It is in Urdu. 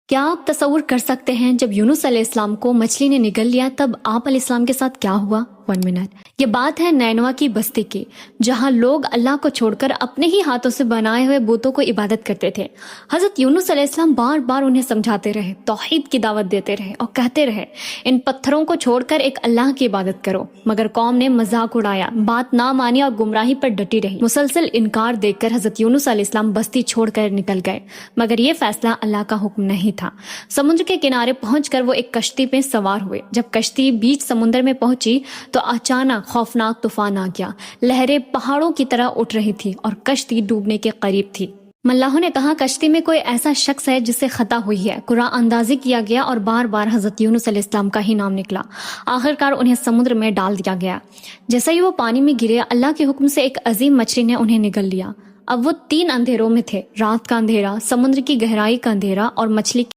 کیا آپ تصور کر سکتے ہیں جب یونس علیہ السلام کو مچھلی نے نگل لیا تب آپ علیہ السلام کے ساتھ کیا ہوا؟ 1 منٹ۔ یہ بات ہے نینوا کی بستی کی، جہاں لوگ اللہ کو چھوڑ کر اپنے ہی ہاتھوں سے بنائے ہوئے بتوں کو عبادت کرتے تھے۔ حضرت یونس علیہ السلام بار بار انہیں سمجھاتے رہے، توحید کی دعوت دیتے رہے اور کہتے رہے ان پتھروں کو چھوڑ کر ایک اللہ کی عبادت کرو، مگر قوم نے مذاق اڑایا، بات نہ مانی اور گمراہی پر ڈٹی رہی۔ مسلسل انکار دیکھ کر حضرت یونس علیہ السلام بستی چھوڑ کر نکل گئے، مگر یہ فیصلہ اللہ کا حکم نہیں تھا۔ سمندر کے کنارے پہنچ کر وہ ایک کشتی پہ سوار ہوئے۔ جب کشتی بیچ سمندر میں پہنچی تو اچانک خوفناک طوفان آ گیا، لہریں پہاڑوں کی طرح اٹھ رہی تھی اور کشتی ڈوبنے کے قریب تھی۔ ملاحوں نے کہا کشتی میں کوئی ایسا شخص ہے جس سے خطا ہوئی ہے۔ قرآن اندازی کیا گیا اور بار بار حضرت یونس علیہ السلام کا ہی نام نکلا۔ آخرکار انہیں سمندر میں ڈال دیا گیا۔ جیسے ہی وہ پانی میں گرے، اللہ کے حکم سے ایک عظیم مچھلی نے انہیں نگل لیا۔ اب وہ 3 اندھیروں میں تھے، رات کا اندھیرا، سمندر کی گہرائی کا اندھیرا اور مچھلی